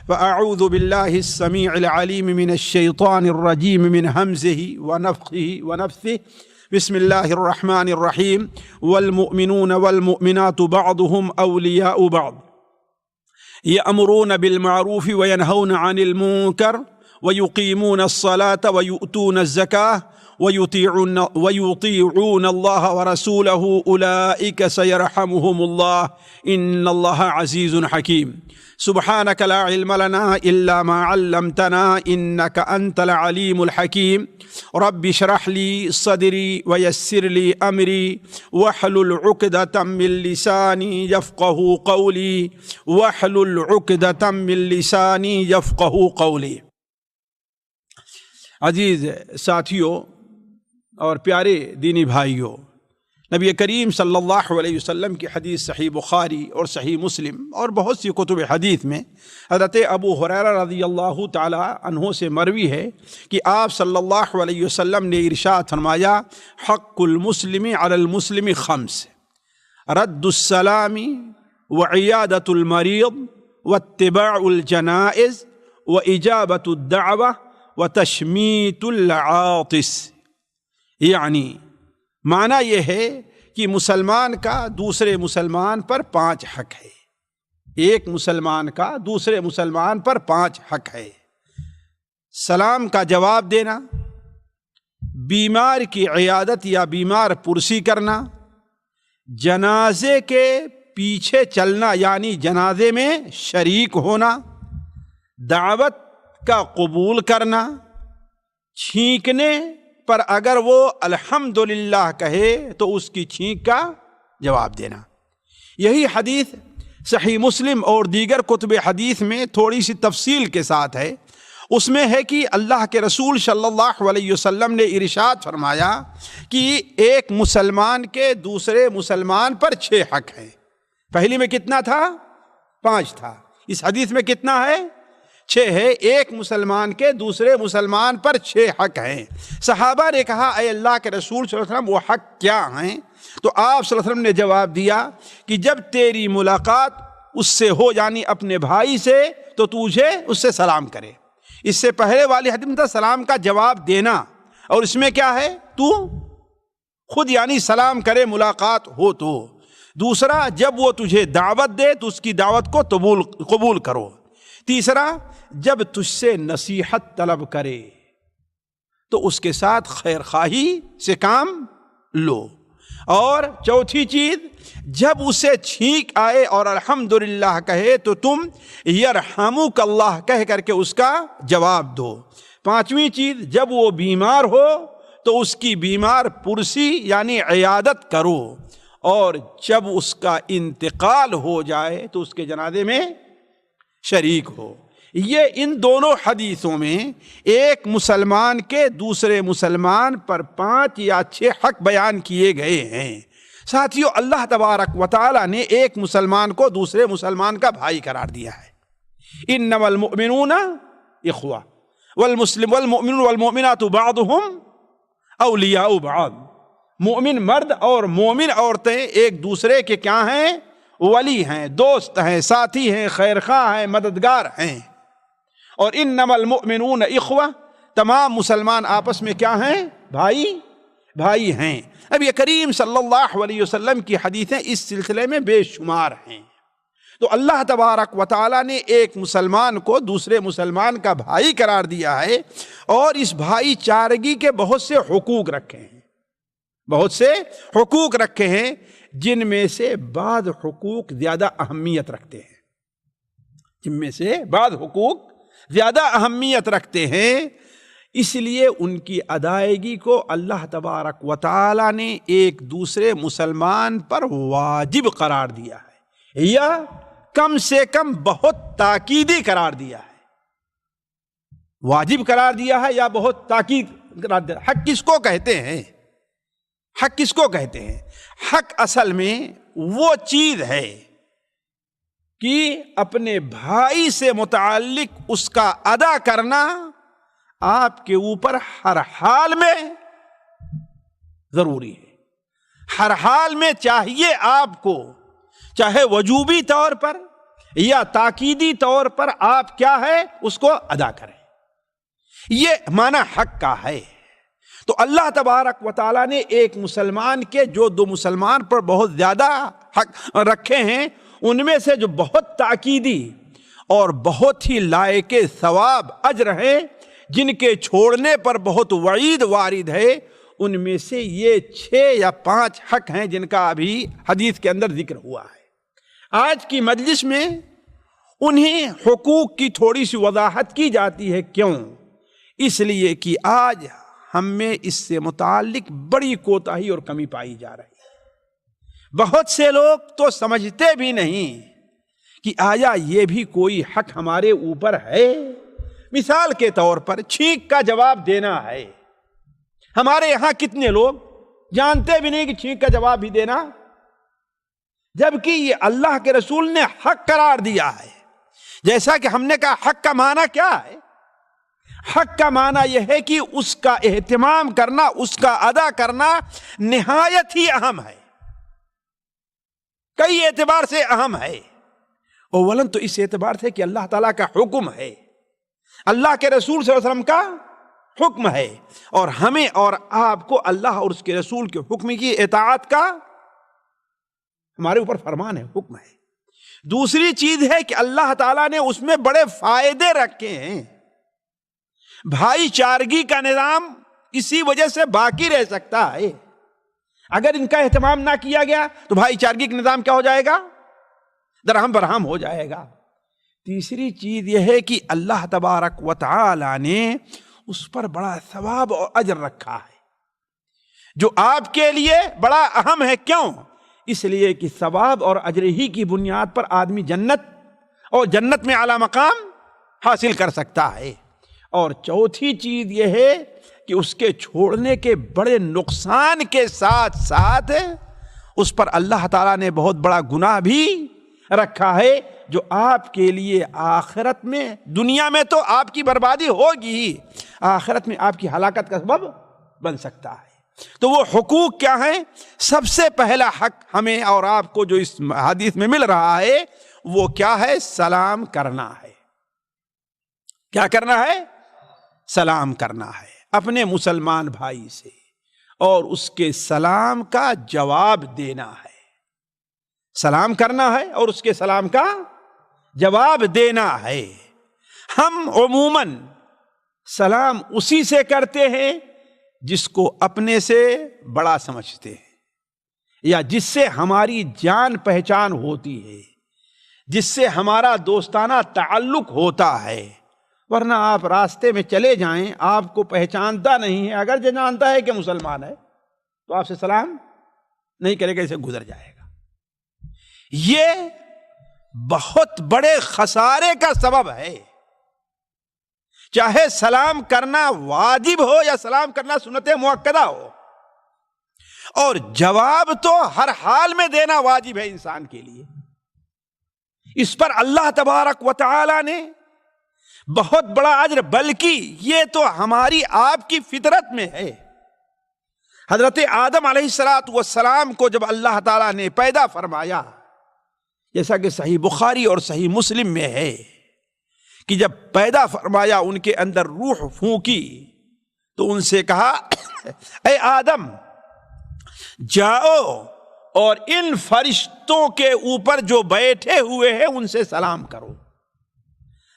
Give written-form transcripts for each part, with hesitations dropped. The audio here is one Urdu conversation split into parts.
فأعوذ بالله السميع العليم من الشيطان الرجيم من همزه ونفخه ونفثه بسم الله الرحمن الرحيم والمؤمنون والمؤمنات بعضهم أولياء بعض يأمرون بالمعروف وينهون عن المنكر ويقيمون الصلاة ويؤتون الزكاة ويطيعون الله ورسوله أولئك سيرحمهم الله إن الله عزيز حكيم سبحانك لا علم لنا إلا ما علمتنا إنك أنت العليم الحكيم رب اشرح لي صدري ويسر لي أمري واحلل عقدة من لساني يفقه قولي واحلل عقدة من لساني يفقه قولي۔ عزیز ساتھیوں اور پیارے دینی بھائیوں، نبی کریم صلی اللہ علیہ وسلم کی حدیث صحیح بخاری اور صحیح مسلم اور بہت سی کتب حدیث میں حضرت ابو ہریرہ رضی اللہ تعالی عنہ سے مروی ہے کہ آپ صلی اللہ علیہ وسلم نے ارشاد فرمایا، حق المسلم علی المسلم خمس، رد السلام وعیادۃ المریض واتباع الجنائز واجابۃ الدعوہ وتشمیت العاطس۔ یعنی معنی یہ ہے کہ مسلمان کا دوسرے مسلمان پر 5 حق ہے، ایک مسلمان کا دوسرے مسلمان پر 5 حق ہے۔ سلام کا جواب دینا، بیمار کی عیادت یا بیمار پرسی کرنا، جنازے کے پیچھے چلنا یعنی جنازے میں شریک ہونا، دعوت کا قبول کرنا، چھینکنے پر اگر وہ الحمدللہ کہے تو اس کی چھینک کا جواب دینا۔ یہی حدیث صحیح مسلم اور دیگر کتب حدیث میں تھوڑی سی تفصیل کے ساتھ ہے۔ اس میں ہے کہ اللہ کے رسول صلی اللہ علیہ وسلم نے ارشاد فرمایا کہ ایک مسلمان کے دوسرے مسلمان پر 6 حق ہیں۔ پہلی میں کتنا تھا؟ 5 تھا۔ اس حدیث میں کتنا ہے؟ 6 ہے۔ ایک مسلمان کے دوسرے مسلمان پر 6 حق ہیں۔ صحابہ نے کہا، اے اللہ کے رسول صلی اللہ علیہ وسلم وہ حق کیا ہیں؟ تو آپ صلی اللہ علیہ وسلم نے جواب دیا کہ جب تیری ملاقات اس سے ہو یعنی اپنے بھائی سے تو تجھے اس سے سلام کرے۔ اس سے پہلے والی حدیث میں تھا سلام کا جواب دینا، اور اس میں کیا ہے؟ تو خود یعنی سلام کرے ملاقات ہو تو۔ دوسرا، جب وہ تجھے دعوت دے تو اس کی دعوت کو قبول کرو۔ تیسرا، جب تجھ سے نصیحت طلب کرے تو اس کے ساتھ خیر خواہی سے کام لو۔ اور چوتھی چیز، جب اسے چھینک آئے اور الحمدللہ کہے تو تم یرحمک اللہ کہہ کر کے اس کا جواب دو۔ 5ویں چیز، جب وہ بیمار ہو تو اس کی بیمار پرسی یعنی عیادت کرو، اور جب اس کا انتقال ہو جائے تو اس کے جنازے میں شریک ہو۔ یہ ان دونوں حدیثوں میں ایک مسلمان کے دوسرے مسلمان پر 5 یا 6 حق بیان کیے گئے ہیں۔ ساتھیو، اللہ تبارک و تعالی نے ایک مسلمان کو دوسرے مسلمان کا بھائی قرار دیا ہے۔ انما المؤمنون اخوہ والمؤمنون والمؤمنات بعضهم اولیاء بعض۔ مومن مرد اور مومن عورتیں ایک دوسرے کے کیا ہیں؟ ولی ہیں، دوست ہیں، ساتھی ہیں، خیرخواہ ہیں، مددگار ہیں۔ اور انما المؤمنون اخوہ، تمام مسلمان آپس میں کیا ہیں؟ بھائی ہیں۔ اب یہ کریم صلی اللہ علیہ وسلم کی حدیثیں اس سلسلے میں بے شمار ہیں۔ تو اللہ تبارک و تعالیٰ نے ایک مسلمان کو دوسرے مسلمان کا بھائی قرار دیا ہے، اور اس بھائی چارگی کے بہت سے حقوق رکھے ہیں، جن میں سے بعض حقوق زیادہ اہمیت رکھتے ہیں، اس لیے ان کی ادائیگی کو اللہ تبارک و تعالی نے ایک دوسرے مسلمان پر واجب قرار دیا ہے، یا کم سے کم بہت تاکیدی قرار دیا ہے۔ واجب قرار دیا ہے یا بہت تاکید قرار دیا ہے۔ حق کس کو کہتے ہیں؟ حق اصل میں وہ چیز ہے کہ اپنے بھائی سے متعلق اس کا ادا کرنا آپ کے اوپر ہر حال میں ضروری ہے۔ ہر حال میں چاہیے آپ کو، چاہے وجوبی طور پر یا تاکیدی طور پر آپ کیا ہے اس کو ادا کریں، یہ معنی حق کا ہے۔ تو اللہ تبارک و تعالیٰ نے ایک مسلمان کے جو دو مسلمان پر بہت زیادہ حق رکھے ہیں، ان میں سے جو بہت تاکیدی اور بہت ہی لائق ثواب اجر ہیں، جن کے چھوڑنے پر بہت وعید وارد ہے، ان میں سے یہ 6 یا 5 حق ہیں جن کا ابھی حدیث کے اندر ذکر ہوا ہے۔ آج کی مجلس میں انہیں حقوق کی تھوڑی سی وضاحت کی جاتی ہے۔ کیوں؟ اس لیے کہ آج ہم میں اس سے متعلق بڑی کوتاہی اور کمی پائی جا رہی ہے۔ بہت سے لوگ تو سمجھتے بھی نہیں کہ آیا یہ بھی کوئی حق ہمارے اوپر ہے۔ مثال کے طور پر چھینک کا جواب دینا ہے۔ ہمارے یہاں کتنے لوگ جانتے بھی نہیں کہ چھینک کا جواب بھی دینا، جبکہ یہ اللہ کے رسول نے حق قرار دیا ہے۔ جیسا کہ ہم نے کہا حق کا معنی کیا ہے؟ حق کا معنی یہ ہے کہ اس کا اہتمام کرنا، اس کا ادا کرنا نہایت ہی اہم ہے، کئی اعتبار سے اہم ہے۔ اولاً تو اس اعتبار سے کہ اللہ تعالیٰ کا حکم ہے، اللہ کے رسول صلی اللہ علیہ وسلم کا حکم ہے، اور ہمیں اور آپ کو اللہ اور اس کے رسول کے حکم کی اطاعت کا ہمارے اوپر فرمان ہے، حکم ہے۔ دوسری چیز ہے کہ اللہ تعالیٰ نے اس میں بڑے فائدے رکھے ہیں۔ بھائی چارگی کا نظام اسی وجہ سے باقی رہ سکتا ہے۔ اگر ان کا اہتمام نہ کیا گیا تو بھائی چارگی کا نظام کیا ہو جائے گا؟ درہم برہم ہو جائے گا۔ تیسری چیز یہ ہے کہ اللہ تبارک و تعالی نے اس پر بڑا ثواب اور اجر رکھا ہے، جو آپ کے لیے بڑا اہم ہے۔ کیوں؟ اس لیے کہ ثواب اور اجر ہی کی بنیاد پر آدمی جنت اور جنت میں اعلیٰ مقام حاصل کر سکتا ہے۔ اور چوتھی چیز یہ ہے کہ اس کے چھوڑنے کے بڑے نقصان کے ساتھ ساتھ اس پر اللہ تعالیٰ نے بہت بڑا گناہ بھی رکھا ہے، جو آپ کے لیے آخرت میں، دنیا میں تو آپ کی بربادی ہوگی ہی، آخرت میں آپ کی ہلاکت کا سبب بن سکتا ہے۔ تو وہ حقوق کیا ہیں؟ سب سے پہلا حق ہمیں اور آپ کو جو اس حدیث میں مل رہا ہے وہ کیا ہے؟ سلام کرنا ہے۔ کیا کرنا ہے؟ سلام کرنا ہے اپنے مسلمان بھائی سے، اور اس کے سلام کا جواب دینا ہے۔ سلام کرنا ہے اور اس کے سلام کا جواب دینا ہے۔ ہم عموماً سلام اسی سے کرتے ہیں جس کو اپنے سے بڑا سمجھتے ہیں، یا جس سے ہماری جان پہچان ہوتی ہے، جس سے ہمارا دوستانہ تعلق ہوتا ہے۔ ورنہ آپ راستے میں چلے جائیں، آپ کو پہچانتا نہیں ہے، اگر جانتا ہے کہ مسلمان ہے تو آپ سے سلام نہیں کرے گا، اسے گزر جائے گا۔ یہ بہت بڑے خسارے کا سبب ہے۔ چاہے سلام کرنا واجب ہو یا سلام کرنا سنت مؤکدہ ہو، اور جواب تو ہر حال میں دینا واجب ہے انسان کے لیے۔ اس پر اللہ تبارک و تعالی نے بہت بڑا اجر، بلکہ یہ تو ہماری آپ کی فطرت میں ہے۔ حضرت آدم علیہ السلام کو جب اللہ تعالیٰ نے پیدا فرمایا، جیسا کہ صحیح بخاری اور صحیح مسلم میں ہے کہ جب پیدا فرمایا ان کے اندر روح پھونکی تو ان سے کہا، اے آدم جاؤ اور ان فرشتوں کے اوپر جو بیٹھے ہوئے ہیں ان سے سلام کرو۔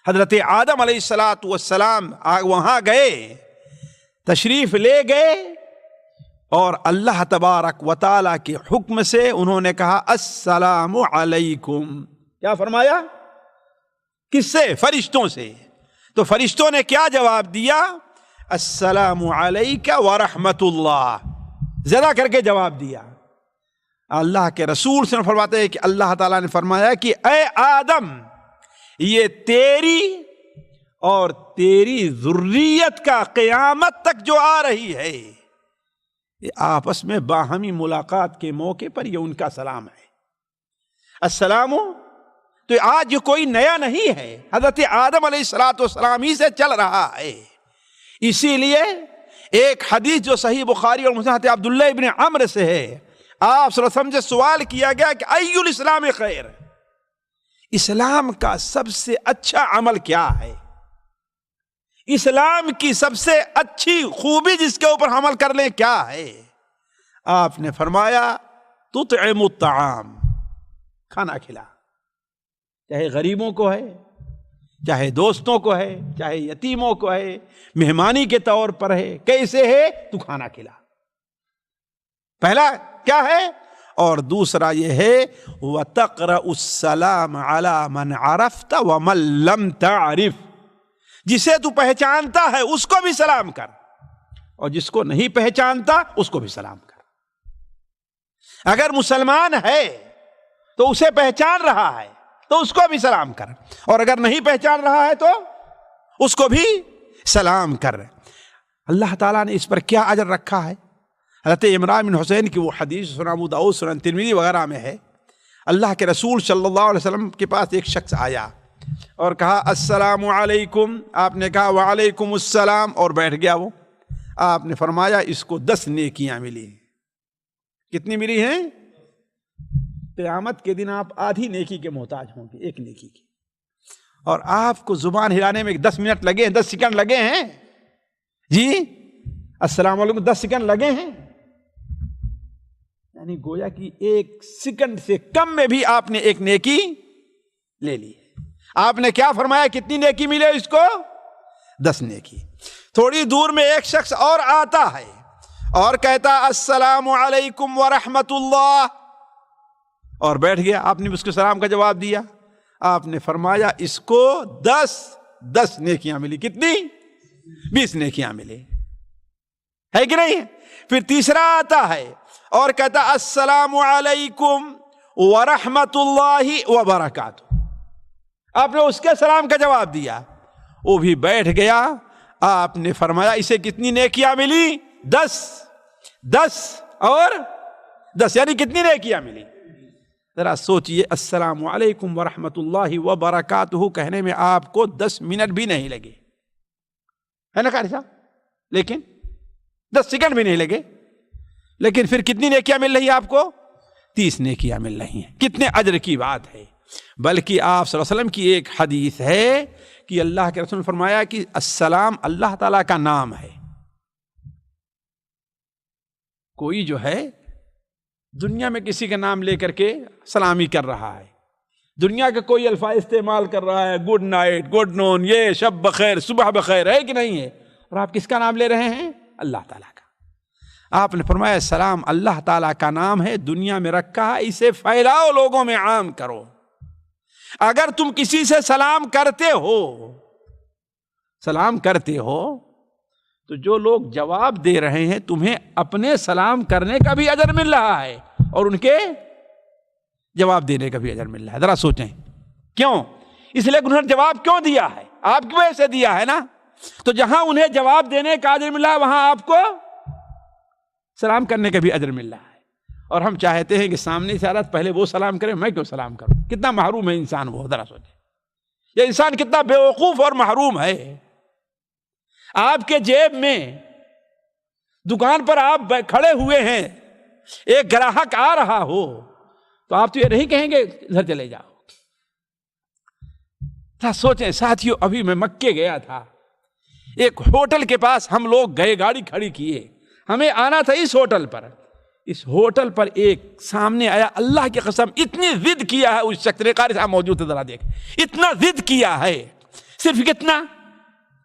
حضرت آدم علیہ السلام وہاں گئے، تشریف لے گئے، اور اللہ تبارک و تعالیٰ کے حکم سے انہوں نے کہا السلام علیکم۔ کیا فرمایا؟ کس سے؟ فرشتوں سے۔ تو فرشتوں نے کیا جواب دیا؟ السلام علیکہ ورحمۃ اللہ، زیادہ کر کے جواب دیا۔ اللہ کے رسول سے فرماتے ہیں کہ اللہ تعالیٰ نے فرمایا کہ اے آدم، یہ تیری اور تیری ذریت کا قیامت تک جو آ رہی ہے، یہ آپس میں باہمی ملاقات کے موقع پر یہ ان کا سلام ہے۔ السلام تو آج یہ کوئی نیا نہیں ہے، حضرت آدم علیہ السلام ہی سے چل رہا ہے۔ اسی لیے ایک حدیث جو صحیح بخاری اور مسلم عبداللہ ابن عمرو سے ہے، آپ صلی اللہ علیہ وسلم سے سوال کیا گیا کہ ای الاسلام خیر، اسلام کا سب سے اچھا عمل کیا ہے؟ اسلام کی سب سے اچھی خوبی جس کے اوپر عمل کر لیں کیا ہے؟ آپ نے فرمایا تطعم الطعام، کھانا کھلا، چاہے غریبوں کو ہے، چاہے دوستوں کو ہے، چاہے یتیموں کو ہے، مہمانی کے طور پر ہے، کیسے ہے تو کھانا کھلا. پہلا کیا ہے؟ اور دوسرا یہ ہے وَتَقْرَأُ السَّلَامَ عَلَى مَنْ عَرَفْتَ وَمَنْ لَمْ تَعْرِفْ، جسے تو پہچانتا ہے اس کو بھی سلام کر، اور جس کو نہیں پہچانتا اس کو بھی سلام کر. اگر مسلمان ہے تو اسے پہچان رہا ہے تو اس کو بھی سلام کر، اور اگر نہیں پہچان رہا ہے تو اس کو بھی سلام کر. اللہ تعالیٰ نے اس پر کیا اجر رکھا ہے؟ حضرت عمران بن حسین کی وہ حدیث سنن ابو داؤد سنن ترمذی وغیرہ میں ہے. اللہ کے رسول صلی اللہ علیہ وسلم کے پاس ایک شخص آیا اور کہا السلام علیکم. آپ نے کہا وعلیکم السلام اور بیٹھ گیا. وہ آپ نے فرمایا اس کو 10 نیکیاں ملی. کتنی ملی ہیں؟ قیامت کے دن آپ آدھی نیکی کے محتاج ہوں گے، ایک نیکی کی، اور آپ کو زبان ہلانے میں 10 منٹ لگے ہیں، 10 سیکنڈ لگے ہیں. جی السلام علیکم 10 سیکنڈ لگے ہیں، یعنی گویا کہ 1 سیکنڈ سے کم میں بھی آپ نے ایک نیکی لے لی. آپ نے کیا فرمایا؟ کتنی نیکی ملے اس کو؟ 10 نیکی. تھوڑی دور میں ایک شخص اور آتا ہے اور کہتا السلام علیکم ورحمت اللہ، اور بیٹھ گیا. آپ نے اس کو سلام کا جواب دیا. آپ نے فرمایا اس کو 10 نیکیاں ملی. کتنی؟ 20 نیکیاں ملی، ہے کہ نہیں؟ پھر تیسرا آتا ہے اور کہتا السلام علیکم ورحمت اللہ وبرکاتہ. آپ نے اس کے سلام کا جواب دیا، وہ بھی بیٹھ گیا. آپ نے فرمایا اسے کتنی نیکیاں ملی؟ 10 اور 10، یعنی کتنی نیکیاں ملی؟ ذرا سوچئے. السلام علیکم ورحمت اللہ وبرکاتہ کہنے میں آپ کو 10 منٹ بھی نہیں لگے، ہے نا قاری صاحب؟ لیکن 10 سیکنڈ بھی نہیں لگے. لیکن پھر کتنی نیکیاں مل رہی ہیں آپ کو؟ 30 نیکیاں مل رہی ہیں. کتنے اجر کی بات ہے. بلکہ آپ صلی اللہ علیہ وسلم کی ایک حدیث ہے کہ اللہ کے رسول نے فرمایا کہ السلام اللہ تعالیٰ کا نام ہے. کوئی جو ہے دنیا میں کسی کا نام لے کر کے سلامی کر رہا ہے، دنیا کے کوئی الفاظ استعمال کر رہا ہے، گڈ نائٹ، گڈ نون، یہ شب بخیر، صبح بخیر، ہے کہ نہیں ہے؟ اور آپ کس کا نام لے رہے ہیں؟ اللہ تعالیٰ کا. آپ نے فرمایا سلام اللہ تعالیٰ کا نام ہے، دنیا میں رکھا ہے، اسے پھیلاؤ، لوگوں میں عام کرو. اگر تم کسی سے سلام کرتے ہو تو جو لوگ جواب دے رہے ہیں تمہیں اپنے سلام کرنے کا بھی اجر مل رہا ہے اور ان کے جواب دینے کا بھی اجر مل رہا ہے. ذرا سوچیں کیوں؟ اس لیے انہوں نے جواب کیوں دیا ہے؟ آپ کی وجہ سے دیا ہے نا. تو جہاں انہیں جواب دینے کا اجر مل رہا ہے وہاں آپ کو سلام کرنے کا بھی اجر مل رہا ہے. اور ہم چاہتے ہیں کہ سامنے سے عورت پہلے وہ سلام کرے، میں کیوں سلام کروں؟ کتنا محروم ہے انسان وہ. ذرا سوچیں یہ انسان کتنا بے وقوف اور محروم ہے. آپ کے جیب میں دکان پر آپ کھڑے ہوئے ہیں، ایک گراہک آ رہا ہو تو آپ تو یہ نہیں کہیں گے ادھر چلے جاؤ. سوچیں ساتھیوں، ابھی میں مکے گیا تھا، ایک ہوٹل کے پاس ہم لوگ گئے، گاڑی کھڑی کیے، ہمیں آنا تھا اس ہوٹل پر. اس ہوٹل پر ایک سامنے آیا، اللہ کی قسم اتنی ضد کیا ہے اس شخص نے، قاری صاحب موجود ہے ذرا دیکھ، اتنا ضد کیا ہے. صرف کتنا؟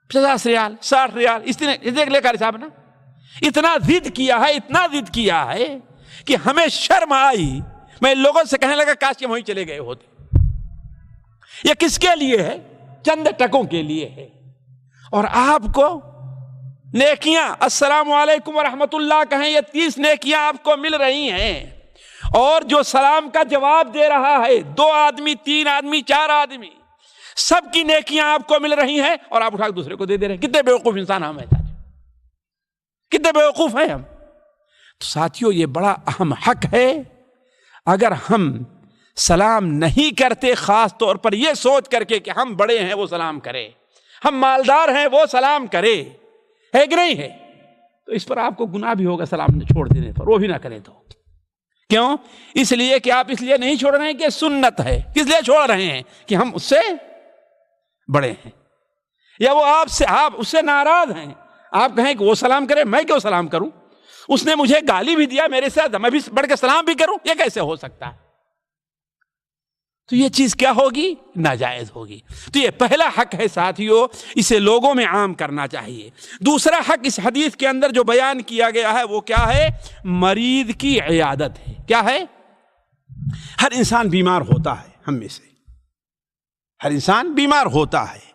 50 ریال 60 ریال، اس نے دیکھ لے قاری صاحب نا، اتنا ضد کیا ہے، اتنا ضد کیا ہے کہ ہمیں شرم آئی. میں لوگوں سے کہنے لگا کاش کہ وہیں چلے گئے ہوتے. یہ کس کے لیے ہے؟ چند ٹکوں کے لیے ہے. اور آپ کو نیکیاں السلام علیکم ورحمت اللہ کہیں، یہ 30 نیکیاں آپ کو مل رہی ہیں. اور جو سلام کا جواب دے رہا ہے 2 آدمی 3 آدمی 4 آدمی، سب کی نیکیاں آپ کو مل رہی ہیں اور آپ اٹھا کے دوسرے کو دے دے رہے ہیں. کتنے بیوقوف انسان ہم ہیں، کتنے بیوقوف ہیں ہم. تو ساتھیوں یہ بڑا اہم حق ہے. اگر ہم سلام نہیں کرتے، خاص طور پر یہ سوچ کر کے کہ ہم بڑے ہیں وہ سلام کرے، ہم مالدار ہیں وہ سلام کرے، ہے کہ نہیں ہے، تو اس پر آپ کو گناہ بھی ہوگا سلام چھوڑ دینے پر، وہ بھی نہ کریں تو. کیوں؟ اس لیے کہ آپ اس لیے نہیں چھوڑ رہے ہیں کہ سنت ہے، کس لیے چھوڑ رہے ہیں؟ کہ ہم اس سے بڑے ہیں، یا وہ آپ اس سے ناراض ہیں۔ آپ کہیں کہ وہ سلام کرے، میں کیوں سلام کروں؟ اس نے مجھے گالی بھی دیا، میرے ساتھ میں بھی بڑھ کے سلام بھی کروں، یہ کیسے ہو سکتا ہے؟ تو یہ چیز کیا ہوگی؟ ناجائز ہوگی۔ تو یہ پہلا حق ہے ساتھیو، اسے لوگوں میں عام کرنا چاہیے۔ دوسرا حق اس حدیث کے اندر جو بیان کیا گیا ہے وہ کیا ہے؟ مریض کی عیادت ہے۔ کیا ہے؟ ہر انسان بیمار ہوتا ہے، ہم میں سے ہر انسان بیمار ہوتا ہے،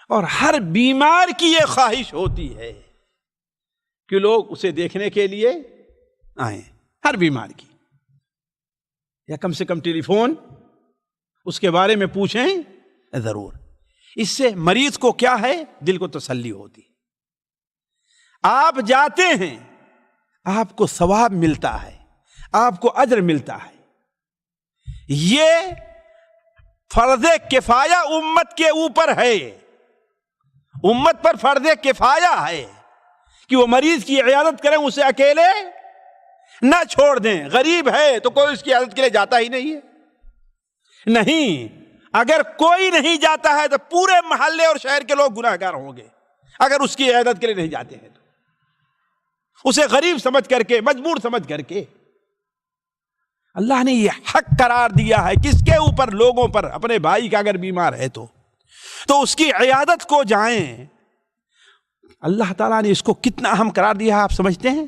اور ہر بیمار کی یہ خواہش ہوتی ہے کہ لوگ اسے دیکھنے کے لیے آئیں، ہر بیمار کی، یا کم سے کم ٹیلی فون اس کے بارے میں پوچھیں ضرور۔ اس سے مریض کو کیا ہے؟ دل کو تسلی ہوتی۔ آپ جاتے ہیں، آپ کو ثواب ملتا ہے، آپ کو اجر ملتا ہے۔ یہ فرض کفایہ امت کے اوپر ہے، امت پر فرض کفایہ ہے کہ وہ مریض کی عیادت کریں، اسے اکیلے نہ چھوڑ دیں۔ غریب ہے تو کوئی اس کی عیادت کے لیے جاتا ہی نہیں ہے، نہیں، اگر کوئی نہیں جاتا ہے تو پورے محلے اور شہر کے لوگ گناہ گار ہوں گے اگر اس کی عیادت کے لیے نہیں جاتے ہیں تو اسے غریب سمجھ کر کے، مجبور سمجھ کر کے۔ اللہ نے یہ حق قرار دیا ہے کس کے اوپر؟ لوگوں پر۔ اپنے بھائی کا اگر بیمار ہے تو اس کی عیادت کو جائیں۔ اللہ تعالیٰ نے اس کو کتنا اہم قرار دیا ہے آپ سمجھتے ہیں؟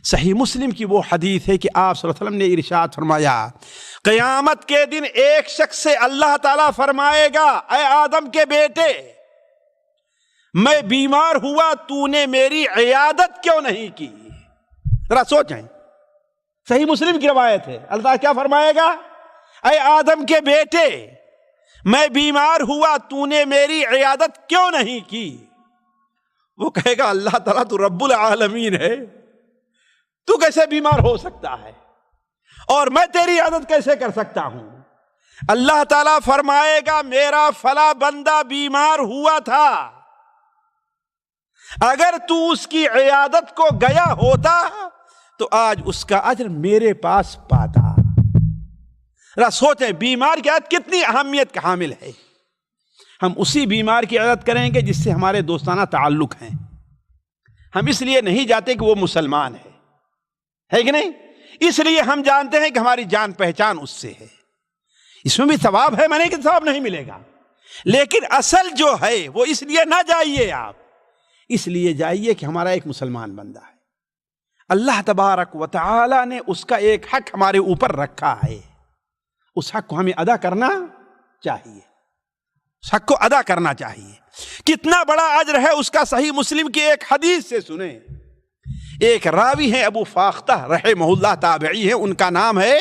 صحیح مسلم کی وہ حدیث ہے کہ آپ صلی اللہ علیہ وسلم نے ارشاد فرمایا، قیامت کے دن ایک شخص سے اللہ تعالیٰ فرمائے گا، اے آدم کے بیٹے، میں بیمار ہوا، تو نے میری عیادت کیوں نہیں کی؟ ذرا سوچیں، صحیح مسلم کی روایت ہے۔ اللہ تعالیٰ کیا فرمائے گا؟ اے آدم کے بیٹے، میں بیمار ہوا، تو نے میری عیادت کیوں نہیں کی؟ وہ کہے گا، اللہ تعالیٰ تو رب العالمین ہے، تو کیسے بیمار ہو سکتا ہے اور میں تیری عیادت کیسے کر سکتا ہوں؟ اللہ تعالیٰ فرمائے گا، میرا فلاں بندہ بیمار ہوا تھا، اگر تو اس کی عیادت کو گیا ہوتا تو آج اس کا اجر میرے پاس پاتا۔ ذرا سوچیں، بیمار کی عیادت کتنی اہمیت کا حامل ہے۔ ہم اسی بیمار کی عیادت کریں گے جس سے ہمارے دوستانہ تعلق ہیں، ہم اس لیے نہیں جاتے کہ وہ مسلمان ہے کہ نہیں، اس لیے ہم جانتے ہیں کہ ہماری جان پہچان اس سے ہے، اس میں بھی ثواب ہے، میں نہیں کہ ثواب نہیں ملے گا، لیکن اصل جو ہے وہ اس لیے نہ جائیے آپ، اس لیے جائیے کہ ہمارا ایک مسلمان بندہ ہے، اللہ تبارک و تعالی نے اس کا ایک حق ہمارے اوپر رکھا ہے، اس حق کو ہمیں ادا کرنا چاہیے، اس حق کو ادا کرنا چاہیے۔ کتنا بڑا اجر ہے اس کا، صحیح مسلم کی ایک حدیث سے سنیں۔ ایک راوی ہیں ابو فاختہ رحمہ اللہ، تابعی ہیں، ان کا نام ہے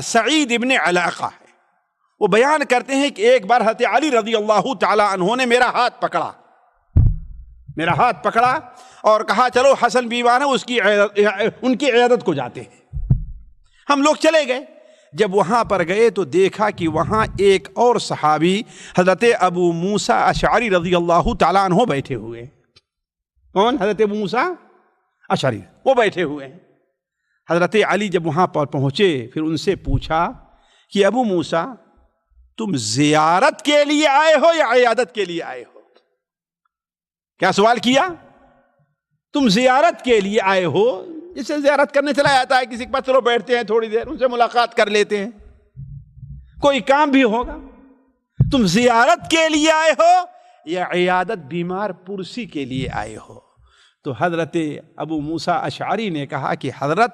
سعید ابن علاقہ ہے۔ وہ بیان کرتے ہیں کہ ایک بار حضرت علی رضی اللہ تعالی عنہ نے میرا ہاتھ پکڑا اور کہا، چلو حسن بیمار ہے، ان کی عیادت کو جاتے ہیں۔ ہم لوگ چلے گئے، جب وہاں پر گئے تو دیکھا کہ وہاں ایک اور صحابی حضرت ابو موسیٰ اشعری رضی اللہ تعالیٰ عنہ بیٹھے ہوئے۔ کون؟ حضرت ابو موسیٰ اشعری، وہ بیٹھے ہوئے ہیں۔ حضرت علی جب وہاں پر پہنچے پھر ان سے پوچھا کہ ابو موسیٰ، تم زیارت کے لیے آئے ہو یا عیادت کے لیے آئے ہو؟ کیا سوال کیا؟ تم زیارت کے لیے آئے ہو، جسے زیارت کرنے چلا جاتا ہے، کسی کے پاس چلو بیٹھتے ہیں تھوڑی دیر، ان سے ملاقات کر لیتے ہیں، کوئی کام بھی ہوگا۔ تم زیارت کے لیے آئے ہو یا عیادت بیمار پرسی کے لیے آئے ہو؟ تو حضرت ابو موسیٰ اشعری نے کہا کہ حضرت،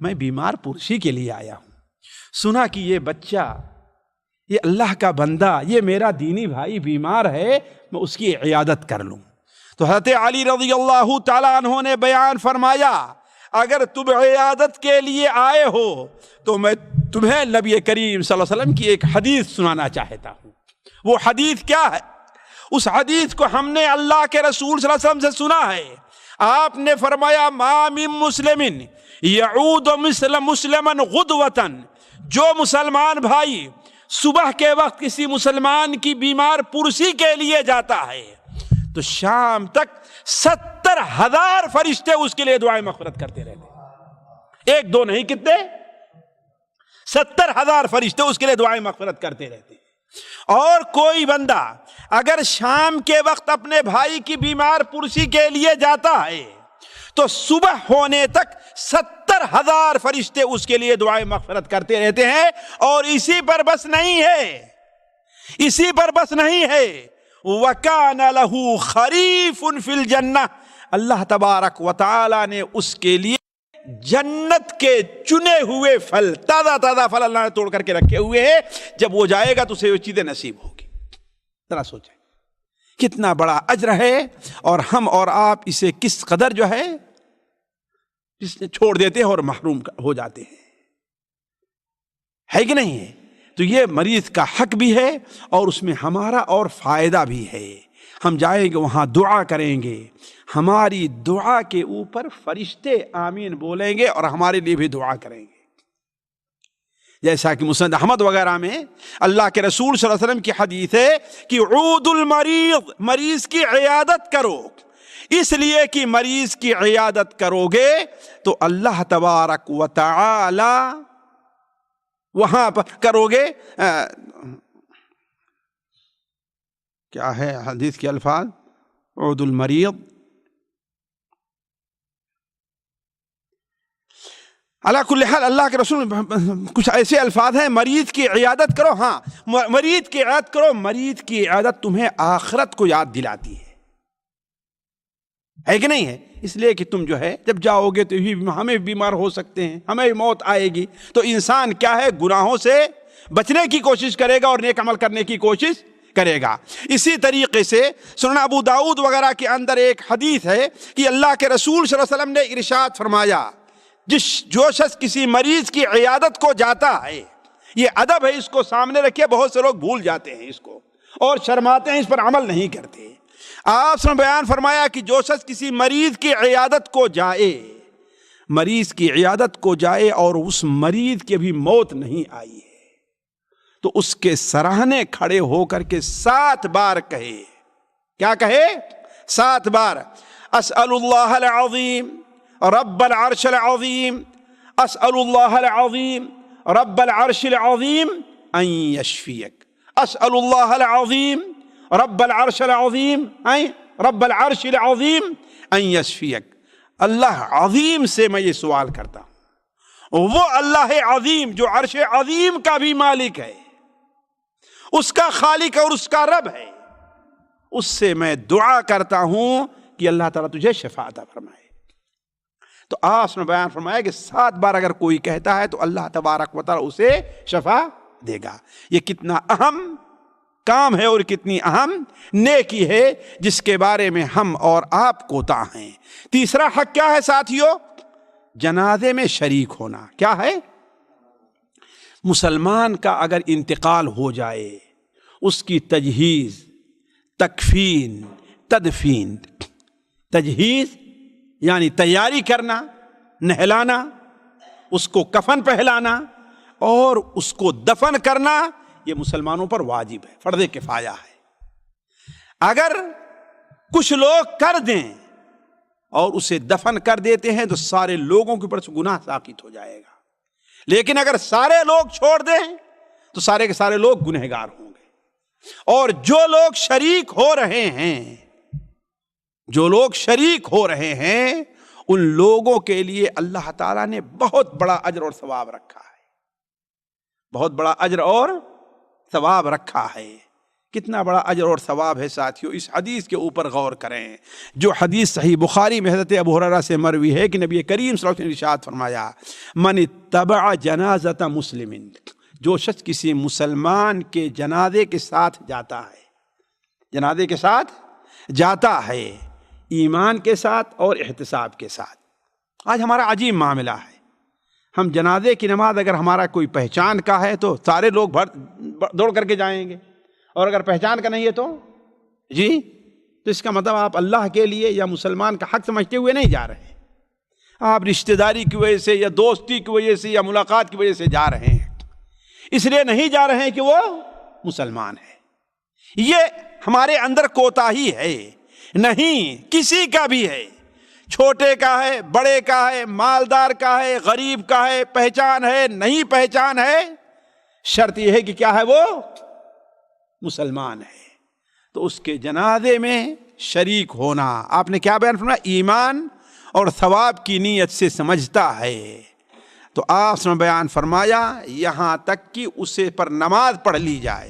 میں بیمار پرسی کے لیے آیا ہوں، سنا کہ یہ بچہ، یہ اللہ کا بندہ، یہ میرا دینی بھائی بیمار ہے، میں اس کی عیادت کر لوں۔ تو حضرت علی رضی اللہ تعالیٰ عنہ نے بیان فرمایا، اگر تم عیادت کے لیے آئے ہو تو میں تمہیں نبی کریم صلی اللہ علیہ وسلم کی ایک حدیث سنانا چاہتا ہوں۔ وہ حدیث کیا ہے؟ اس حدیث کو ہم نے اللہ کے رسول صلی اللہ علیہ وسلم سے سنا ہے۔ آپ نے فرمایا، ما من مسلم یعود مسلما غدوۃ، جو مسلمان بھائی صبح کے وقت کسی مسلمان کی بیمار پرسی کے لیے جاتا ہے تو شام تک 70,000 فرشتے اس کے لیے دعائیں مغفرت کرتے رہتے ہیں۔ ایک دو نہیں، کتنے؟ 70,000 فرشتے اس کے لیے دعائیں مغفرت کرتے رہتے ہیں۔ اور کوئی بندہ اگر شام کے وقت اپنے بھائی کی بیمار پرسی کے لیے جاتا ہے تو صبح ہونے تک 70,000 فرشتے اس کے لیے دعائیں مغفرت کرتے رہتے ہیں۔ اور اسی پر بس نہیں ہے، اسی پر بس نہیں ہے، وَكَانَ لَهُ خَرِيفٌ فِي الْجَنَّةِ، اللہ تبارک و تعالی نے اس کے لیے جنت کے چنے ہوئے پھل، تازہ تازہ پھل اللہ نے توڑ کر کے رکھے ہوئے ہیں، جب وہ جائے گا تو اسے وہ چیزیں نصیب ہوگی۔ ذرا سوچیں کتنا بڑا اجر ہے، اور ہم اور آپ اسے کس قدر جو ہے اس نے چھوڑ دیتے ہیں اور محروم ہو جاتے ہیں، ہے کہ نہیں ہے؟ تو یہ مریض کا حق بھی ہے اور اس میں ہمارا اور فائدہ بھی ہے۔ ہم جائیں گے وہاں دعا کریں گے، ہماری دعا کے اوپر فرشتے آمین بولیں گے اور ہمارے لیے بھی دعا کریں گے۔ جیسا کہ مسند احمد وغیرہ میں اللہ کے رسول صلی اللہ علیہ وسلم کی حدیث ہے کہ عود المریض، مریض کی عیادت کرو، اس لیے کہ مریض کی عیادت کرو گے تو اللہ تبارک و تعالی وہاں پر کرو گے، کیا ہے حدیث کے الفاظ؟ عود المریض، اللہ کل حال اللہ کے رسول کچھ ایسے الفاظ ہیں، مریض کی عیادت کرو۔ ہاں، مریض کی عیادت کرو، مریض کی عیادت تمہیں آخرت کو یاد دلاتی ہے کہ نہیں ہے؟ اس لیے کہ تم جو ہے جب جاؤ گے تو ہمیں بیمار ہو سکتے ہیں، ہمیں موت آئے گی، تو انسان کیا ہے، گناہوں سے بچنے کی کوشش کرے گا اور نیک عمل کرنے کی کوشش کرے گا۔ اسی طریقے سے سنن ابو داؤد وغیرہ کے اندر ایک حدیث ہے کہ اللہ کے رسول صلی اللہ علیہ وسلم نے ارشاد فرمایا، جو شخص کسی مریض کی عیادت کو جاتا ہے، یہ ادب ہے، اس کو سامنے رکھے، بہت سے لوگ بھول جاتے ہیں اس کو اور شرماتے ہیں، اس پر عمل نہیں کرتے۔ آپ نے بیان فرمایا کہ جو شخص کسی مریض کی عیادت کو جائے، مریض کی عیادت کو جائے اور اس مریض کی بھی موت نہیں آئی ہے، تو اس کے سراہنے کھڑے ہو کر کے 7 بار کہے، کیا کہے؟ 7 بار، اسأل اللہ العظیم رب العرش العظیم، اسأل اللہ العظیم رب العرش العظیم ان یشفیک، اسأل اللہ العظیم رب العرش العظیم رب العرش العظیم ان یشفیک۔ اللہ عظیم سے میں یہ سوال کرتا ہوں، وہ اللہ عظیم جو عرش عظیم کا بھی مالک ہے، اس کا خالق اور اس کا رب ہے، اس سے میں دعا کرتا ہوں کہ اللہ تعالیٰ تجھے شفا عطا فرمائے۔ تو آپ نے بیان فرمایا کہ 7 بار اگر کوئی کہتا ہے تو اللہ تبارک و تعالیٰ اسے شفا دے گا۔ یہ کتنا اہم کام ہے اور کتنی اہم نیکی ہے جس کے بارے میں ہم اور آپ کوتا ہیں۔ تیسرا حق کیا ہے ساتھیو؟ جنازے میں شریک ہونا۔ کیا ہے؟ مسلمان کا اگر انتقال ہو جائے، اس کی تجہیز، تکفین، تدفین، تجہیز یعنی تیاری کرنا، نہلانا، اس کو کفن پہلانا اور اس کو دفن کرنا، یہ مسلمانوں پر واجب ہے، فرض کفایہ ہے۔ اگر کچھ لوگ کر دیں اور اسے دفن کر دیتے ہیں تو سارے لوگوں کے اوپر گناہ ساقط ہو جائے گا، لیکن اگر سارے لوگ چھوڑ دیں تو سارے کے سارے لوگ گنہگار ہوں گے۔ اور جو لوگ شریک ہو رہے ہیں، جو لوگ شریک ہو رہے ہیں، ان لوگوں کے لیے اللہ تعالیٰ نے بہت بڑا اجر اور ثواب رکھا ہے، بہت بڑا اجر اور ثواب رکھا ہے۔ کتنا بڑا اجر اور ثواب ہے ساتھیو، اس حدیث کے اوپر غور کریں، جو حدیث صحیح بخاری میں حضرت ابو ہریرہ سے مروی ہے کہ نبی کریم صلی اللہ علیہ وسلم نے ارشاد فرمایا، من اتبع جنازۃ مسلم، جو شخص کسی مسلمان کے جنازے کے ساتھ جاتا ہے، جنازے کے ساتھ جاتا ہے، ایمان کے ساتھ اور احتساب کے ساتھ۔ آج ہمارا عجیب معاملہ ہے، ہم جنازے کی نماز اگر ہمارا کوئی پہچان کا ہے تو سارے لوگ دوڑ کر کے جائیں گے، اور اگر پہچان کا نہیں ہے تو تو اس کا مطلب آپ اللہ کے لیے یا مسلمان کا حق سمجھتے ہوئے نہیں جا رہے، آپ رشتہ داری کی وجہ سے یا دوستی کی وجہ سے یا ملاقات کی وجہ سے جا رہے ہیں، اس لیے نہیں جا رہے ہیں کہ وہ مسلمان ہے۔ یہ ہمارے اندر کوتاہی ہے، نہیں کسی کا بھی ہے چھوٹے کا ہے، بڑے کا ہے، مالدار کا ہے، غریب کا ہے، پہچان ہے، نہیں پہچان ہے، شرط یہ ہے کہ کیا ہے، وہ مسلمان ہے، تو اس کے جنازے میں شریک ہونا۔ آپ نے کیا بیان فرمایا؟ ایمان اور ثواب کی نیت سے سمجھتا ہے، تو آپ نے بیان فرمایا یہاں تک کہ اسے پر نماز پڑھ لی جائے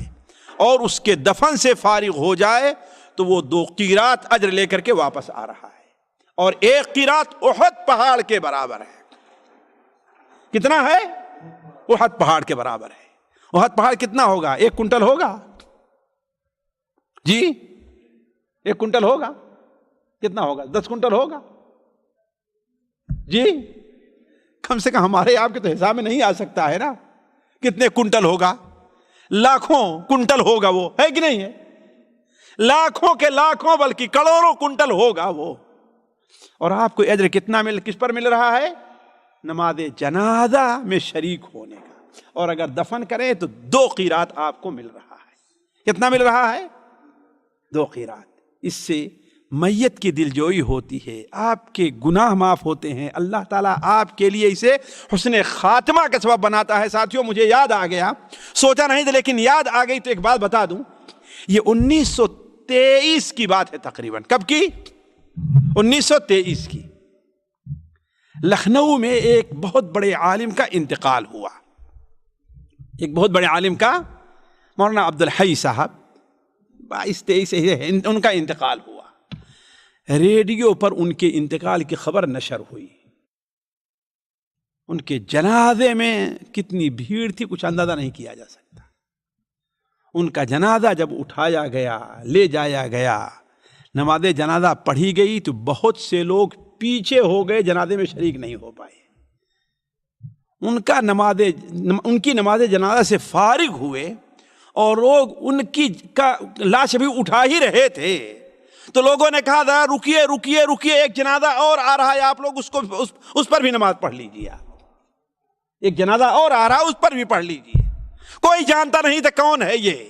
اور اس کے دفن سے فارغ ہو جائے تو وہ 2 قیرات اجر لے کر کے واپس آ رہا ہے، اور 1 قیرات احد پہاڑ کے برابر ہے۔ کتنا ہے؟ احد پہاڑ کے برابر ہے۔ احد پہاڑ کتنا ہوگا؟ 1 کنٹل ہوگا جی؟ 1 کنٹل ہوگا؟ کتنا ہوگا؟ 10 کنٹل ہوگا جی؟ کم سے کم ہمارے آپ کے تو حساب میں نہیں آ سکتا ہے نا، کتنے کنٹل ہوگا؟ لاکھوں کنٹل ہوگا، وہ ہے کہ نہیں ہے؟ لاکھوں کے لاکھوں بلکہ کروڑوں کنٹل ہوگا وہ، اور آپ کو اجر کتنا کس پر مل رہا ہے؟ نماز جنازہ میں شریک ہونے کا، اور اگر دفن کریں تو 2 قیرات آپ کو مل رہا ہے۔ کتنا مل رہا ہے؟ 2 قیرات۔ اس سے میت کی دل جوئی ہوتی ہے، آپ کے گناہ معاف ہوتے ہیں، اللہ تعالیٰ آپ کے لیے اسے حسن خاتمہ کا سبب بناتا ہے۔ ساتھیوں مجھے یاد آ گیا، سوچا نہیں تھا لیکن یاد آ گئی، تو ایک بات بتا دوں، یہ 1923 کی بات ہے تقریباً۔ کب کی؟ 1923 کی۔ لکھنؤ میں ایک بہت بڑے عالم کا انتقال ہوا، ایک بہت بڑے عالم کا، مولانا عبدالحی صاحب، 22-23 ان کا انتقال ہوا۔ ریڈیو پر ان کے انتقال کی خبر نشر ہوئی، ان کے جنازے میں کتنی بھیڑ تھی کچھ اندازہ نہیں کیا جا سکتا۔ ان کا جنازہ جب اٹھایا گیا، لے جایا گیا، نماز جنازہ پڑھی گئی تو بہت سے لوگ پیچھے ہو گئے، جنازے میں شریک نہیں ہو پائے۔ ان کی نماز جنازہ سے فارغ ہوئے اور لوگ ان کی لاش بھی اٹھا ہی رہے تھے، تو لوگوں نے کہا ذرا رکیے رکیے رکیے، ایک جنازہ اور آ رہا ہے، آپ لوگ اس پر بھی نماز پڑھ لیجیے، ایک جنازہ اور آ رہا ہے، اس پر بھی پڑھ لیجیے۔ کوئی جانتا نہیں تھا کون ہے یہ،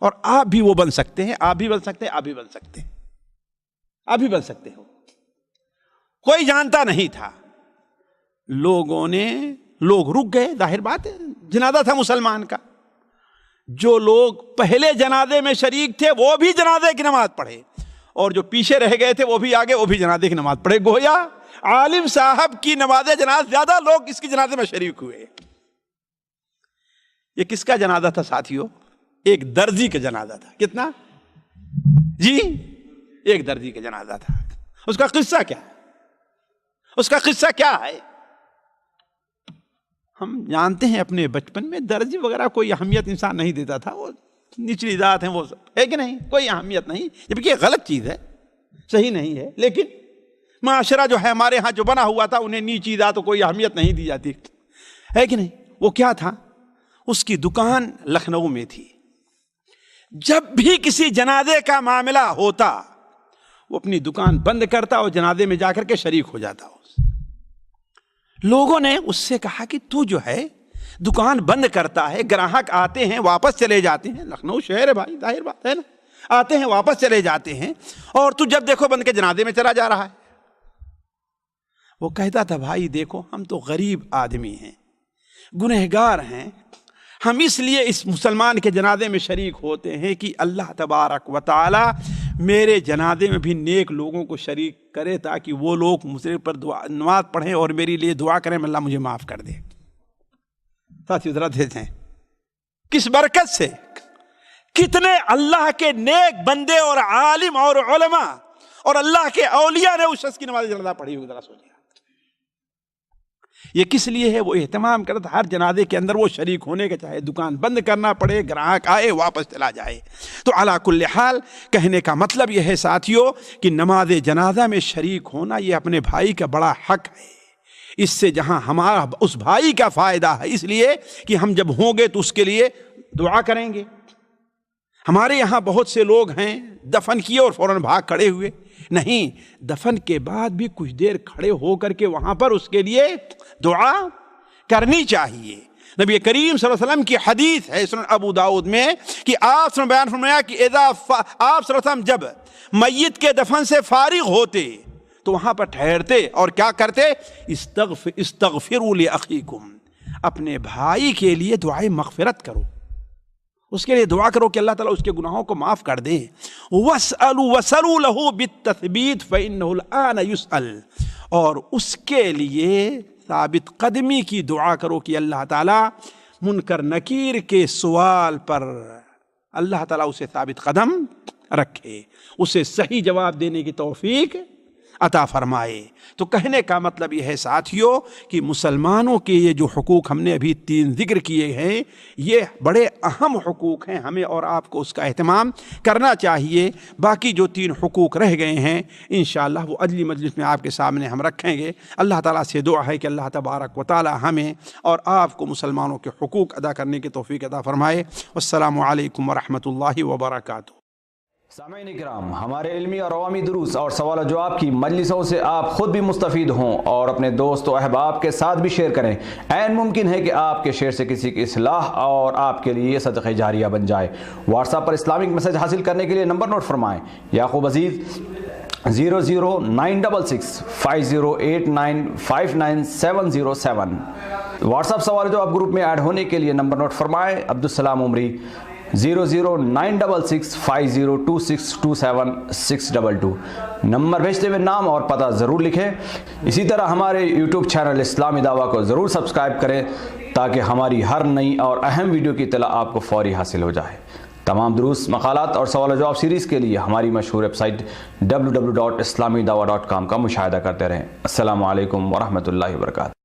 اور آپ بھی وہ بن سکتے ہیں، آپ بھی بن سکتے ہیں، آپ بھی بن سکتے ہیں، آپ بھی بن سکتے ہو، کوئی جانتا نہیں تھا۔ لوگ رک گئے، ظاہر بات ہے جنازہ تھا مسلمان کا۔ جو لوگ پہلے جنازے میں شریک تھے وہ بھی جنازے کی نماز پڑھے، اور جو پیچھے رہ گئے تھے وہ بھی آگے، وہ بھی جنازے کی نماز پڑھے۔ گویا عالم صاحب کی نماز جنازہ زیادہ لوگ اس کی جنازے میں شریک ہوئے۔ یہ کس کا جنازہ تھا ساتھیوں؟ ایک درزی کا جنازہ تھا۔ کتنا جی؟ ایک درزی کا جنازہ تھا۔ اس کا قصہ کیا ہے؟ اس کا قصہ کیا ہے؟ ہم جانتے ہیں اپنے بچپن میں درزی وغیرہ کوئی اہمیت انسان نہیں دیتا تھا، وہ نچلی ذات ہیں، وہ سب ہے کہ نہیں، کوئی اہمیت نہیں، جبکہ یہ غلط چیز ہے، صحیح نہیں ہے، لیکن معاشرہ جو ہے ہمارے ہاں جو بنا ہوا تھا انہیں نیچی ذات کو کوئی اہمیت نہیں دی جاتی، ہے کہ نہیں۔ وہ کیا تھا؟ اس کی دکان لکھنؤ میں تھی، جب بھی کسی جنازے کا معاملہ ہوتا وہ اپنی دکان بند کرتا اور جنازے میں جا کر کے شریک ہو جاتا۔ لوگوں نے اس سے کہا کہ تو جو ہے دکان بند کرتا ہے، گراہک آتے ہیں واپس چلے جاتے ہیں، لکھنؤ شہر ہے بھائی، ظاہر بات ہے نا، آتے ہیں واپس چلے جاتے ہیں، اور تو جب دیکھو بند کے جنازے میں چلا جا رہا ہے۔ وہ کہتا تھا بھائی دیکھو ہم تو غریب آدمی ہیں، گنہگار ہیں، ہم اس لیے اس مسلمان کے جنازے میں شریک ہوتے ہیں کہ اللہ تبارک و تعالی میرے جنازے میں بھی نیک لوگوں کو شریک کرے، تاکہ وہ لوگ مجھے پر نماز پڑھیں اور میرے لیے دعا کریں، اللہ مجھے معاف کر دے۔ ساتھیو ذرا دیکھیں کس برکت سے کتنے اللہ کے نیک بندے اور عالم اور علماء اور اللہ کے اولیاء نے اس شخص کی نماز جنازہ پڑھی ہوئی، ذرا سوچیں۔ یہ کس لیے ہے؟ وہ اہتمام کرتا ہر جنازے کے اندر وہ شریک ہونے کا، چاہے دکان بند کرنا پڑے، گراہک آئے واپس چلا جائے۔ تو علی کل حال کہنے کا مطلب یہ ہے ساتھیوں کہ نماز جنازہ میں شریک ہونا یہ اپنے بھائی کا بڑا حق ہے۔ اس سے جہاں ہمارا اس بھائی کا فائدہ ہے، اس لیے کہ ہم جب ہوں گے تو اس کے لیے دعا کریں گے۔ ہمارے یہاں بہت سے لوگ ہیں دفن کیے اور فوراً بھاگ کھڑے ہوئے، نہیں، دفن کے بعد بھی کچھ دیر کھڑے ہو کر کے وہاں پر اس کے لیے دعا کرنی چاہیے۔ نبی کریم صلی اللہ علیہ وسلم کی حدیث ہے سنن ابو داؤد میں کہ آپ نے بیان فرمایا کہ آپ صلی اللہ علیہ وسلم جب میت کے دفن سے فارغ ہوتے تو وہاں پر ٹھہرتے اور کیا کرتے؟ استغفروا لأخیکم، اپنے بھائی کے لیے دعائے مغفرت کرو، اس کے لیے دعا کرو کہ اللہ تعالیٰ اس کے گناہوں کو معاف کر دے۔ وَاسْأَلُوا لَهُ بِالتَّثْبِيتِ فَإِنَّهُ الْآنَ يُسْأَلُ، اور اس کے لیے ثابت قدمی کی دعا کرو کہ اللہ تعالیٰ منکر نکیر کے سوال پر اللہ تعالیٰ اسے ثابت قدم رکھے، اسے صحیح جواب دینے کی توفیق عطا فرمائے۔ تو کہنے کا مطلب یہ ہے ساتھیوں کہ مسلمانوں کے یہ جو حقوق ہم نے ابھی 3 ذکر کیے ہیں، یہ بڑے اہم حقوق ہیں، ہمیں اور آپ کو اس کا اہتمام کرنا چاہیے۔ باقی جو 3 حقوق رہ گئے ہیں انشاءاللہ وہ اگلی مجلس میں آپ کے سامنے ہم رکھیں گے۔ اللہ تعالیٰ سے دعا ہے کہ اللہ تبارک و تعالیٰ ہمیں اور آپ کو مسلمانوں کے حقوق ادا کرنے کی توفیق عطا فرمائے۔ والسلام علیکم ورحمۃ اللہ وبرکاتہ۔ سامعین کرام، ہمارے علمی اور عوامی دروس اور سوال و جواب کی مجلسوں سے آپ خود بھی مستفید ہوں اور اپنے دوست و احباب کے ساتھ بھی شیئر کریں۔ عین ممکن ہے کہ آپ کے شیئر سے کسی کی اصلاح اور آپ کے لیے صدقہ جاریہ بن جائے۔ واٹس ایپ پر اسلامک میسج حاصل کرنے کے لیے نمبر نوٹ فرمائیں: یعقوب عزیز 00966 5089 59707۔ واٹس ایپ سوال جواب گروپ میں ایڈ ہونے کے لیے نمبر نوٹ فرمائیں: عبدالسلام عمری 00966 502627 622۔ نمبر بھیجتے ہوئے نام اور پتہ ضرور لکھیں۔ اسی طرح ہمارے یوٹیوب چینل اسلامی دعویٰ کو ضرور سبسکرائب کریں تاکہ ہماری ہر نئی اور اہم ویڈیو کی اطلاع آپ کو فوری حاصل ہو جائے۔ تمام دروس، مقالات اور سوال و جواب سیریز کے لیے ہماری مشہور ویب سائٹ www.islamidawah.com کا مشاہدہ کرتے رہیں۔ السلام علیکم ورحمۃ اللہ وبرکاتہ۔